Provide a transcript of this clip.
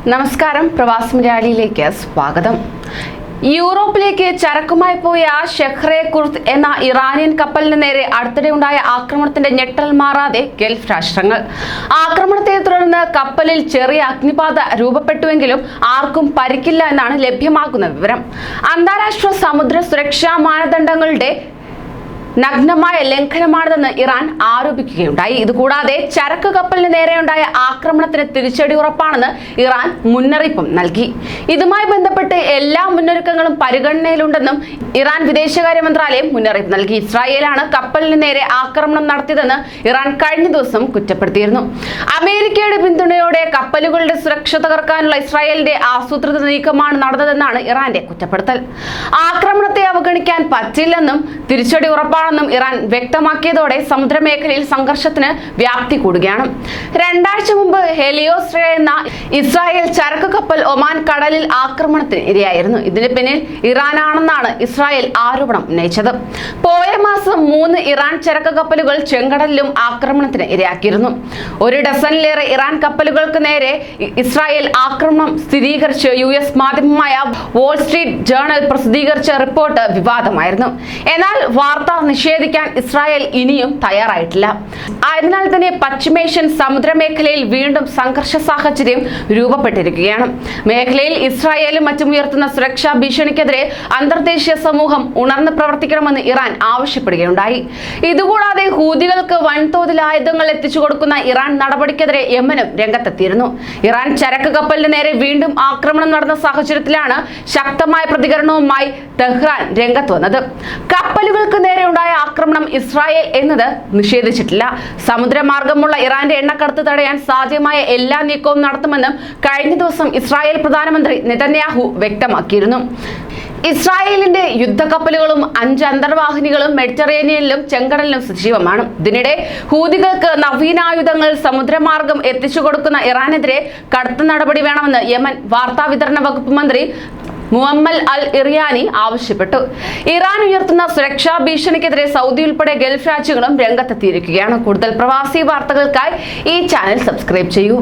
നമസ്കാരം, പ്രവാസി മലയാളിയിലേക്ക് സ്വാഗതം. യൂറോപ്പിലേക്ക് ചരക്കുമായി പോയ ഷെഹ്റെ കുർത്ത് എന്ന ഇറാനിയൻ കപ്പലിന് നേരെ അടുത്തിടെ ഉണ്ടായ ആക്രമണത്തിന്റെ ഞെട്ടൽ മാറാതെ ഗൾഫ് രാഷ്ട്രങ്ങൾ. ആക്രമണത്തെ തുടർന്ന് കപ്പലിൽ ചെറിയ അഗ്നിബാധ രൂപപ്പെട്ടുവെങ്കിലും ആർക്കും പരിക്കില്ല എന്നാണ് ലഭ്യമാകുന്ന വിവരം. അന്താരാഷ്ട്ര സമുദ്ര സുരക്ഷാ മാനദണ്ഡങ്ങളുടെ നഗ്നമായ ലംഘനമാണിതെന്ന് ഇറാൻ ആരോപിക്കുകയുണ്ടായി. ഇതുകൂടാതെ ചരക്ക് കപ്പലിന് നേരെയുണ്ടായ ആക്രമണത്തിന് തിരിച്ചടി ഉറപ്പാണെന്ന് ഇറാൻ മുന്നറിയിപ്പും നൽകി. ഇതുമായി ബന്ധപ്പെട്ട് എല്ലാ മുന്നൊരുക്കങ്ങളും പരിഗണനയിലുണ്ടെന്നും ഇറാൻ വിദേശകാര്യ മന്ത്രാലയം മുന്നറിയിപ്പ് നൽകി. ഇസ്രായേലാണ് കപ്പലിന് നേരെ ആക്രമണം നടത്തിയതെന്ന് ഇറാൻ കഴിഞ്ഞ ദിവസം കുറ്റപ്പെടുത്തിയിരുന്നു. അമേരിക്കയുടെ പിന്തുണയോടെ കപ്പലുകളുടെ സുരക്ഷ തകർക്കാനുള്ള ഇസ്രായേലിന്റെ ആസൂത്രിത നീക്കമാണ് നടന്നതെന്നാണ് ഇറാന്റെ കുറ്റപ്പെടുത്തൽ. ആക്രമണത്തെ അവഗണിക്കാൻ പറ്റില്ലെന്നും തിരിച്ചടി ഉറപ്പാണെന്നും ഇറാൻ വ്യക്തമാക്കിയതോടെ സമുദ്രമേഖലയിൽ സംഘർഷത്തിന് വ്യാപ്തി കൂടുകയാണ്. 2 ആഴ്ച മുമ്പ് ഹെലിയോസ് എന്ന ഇസ്രായേൽ ചരക്ക് കപ്പൽ ഒമാൻ കടലിൽ ആക്രമണത്തിന് ഇരയായിരുന്നു. ഇതിന് പിന്നിൽ ഇറാനാണെന്നാണ് ഇസ്രായേൽ ആരോപണം ഉന്നയിച്ചത്. പോയ മാസം 3 ഇറാൻ ചരക്ക് കപ്പലുകൾ ചെങ്കടലിലും ആക്രമണത്തിന് ഇരയാക്കിയിരുന്നു. 1 ഡസനിലേറെ ഇറാൻ കപ്പലുകൾക്ക് നേരെ ഇസ്രായേൽ ആക്രമണം സ്ഥിരീകരിച്ച് US മാധ്യമമായ വാൾ സ്ട്രീറ്റ് ജേർണൽ പ്രസിദ്ധീകരിച്ച റിപ്പോർട്ട് വിവാദമായിരുന്നു. എന്നാൽ വാർത്ത നിഷേധിക്കാൻ ഇസ്രായേൽ ഇനിയും തയ്യാറായിട്ടില്ല. അതിനാൽ തന്നെ പശ്ചിമേഷ്യൻ സമുദ്രമേഖലയിൽ വീണ്ടും സംഘർഷ സാഹചര്യം രൂപപ്പെട്ടിരിക്കുകയാണ്. മേഖലയിൽ ഇസ്രായേലും മറ്റും ഉയർത്തുന്ന സുരക്ഷാ ഭീഷണിക്കെതിരെ അന്തർദേശീയ സമൂഹം ഉണർന്ന് പ്രവർത്തിക്കണമെന്ന് ഇറാൻ ആവശ്യപ്പെടുകയുണ്ടായി. ഇതുകൂടാതെ ഹൂതികൾക്ക് വൻതോതിൽ ആയുധങ്ങൾ എത്തിച്ചു കൊടുക്കുന്ന ഇറാൻ നടപടിക്കെതിരെ യമനും രംഗത്തെത്തിയിരുന്നു. ഇറാൻ ചരക്ക് കപ്പലിന് നേരെ വീണ്ടും ആക്രമണം നടന്ന സാഹചര്യത്തിലാണ് ശക്തമായ പ്രതികരണവുമായി തെഹ്റാൻ രംഗത്ത് വന്നത്. കപ്പലുകൾക്ക് നേരെ ഉണ്ടായ ആക്രമണം ഇസ്രായേൽ എന്നത് നിഷേധിച്ചിട്ടില്ല. സമുദ്രമാർഗമുള്ള ഇറാന്റെ എണ്ണക്കടത്ത് തടയാൻ സാധ്യമായ എല്ലാ നീക്കവും നടത്തുമെന്നും കഴിഞ്ഞ ദിവസം ഇസ്രായേൽ പ്രധാനമന്ത്രി നെതന്യാഹു വ്യക്തമാക്കിയിരുന്നു. ഇസ്രായേലിന്റെ യുദ്ധക്കപ്പലുകളും 5 അന്തർവാഹിനികളും മെഡിറ്ററേനിയനിലും ചെങ്കടലിലും സജീവമാണ്. ഇതിനിടെ ഹൂതികൾക്ക് നവീനായുധങ്ങൾ സമുദ്രമാർഗം എത്തിച്ചു കൊടുക്കുന്ന ഇറാനെതിരെ കടുത്ത നടപടി വേണമെന്ന് യമൻ വാർത്താവിതരണ വകുപ്പ് മന്ത്രി മുഹമ്മൽ അൽ ഇറിയാനി ആവശ്യപ്പെട്ടു. ഇറാൻ ഉയർത്തുന്ന സുരക്ഷാ ഭീഷണിക്കെതിരെ സൗദി ഉൾപ്പെടെ ഗൾഫ് രാജ്യങ്ങളും രംഗത്തെത്തിയിരിക്കുകയാണ്. കൂടുതൽ പ്രവാസി വാർത്തകൾക്കായി ഈ ചാനൽ സബ്സ്ക്രൈബ് ചെയ്യൂ.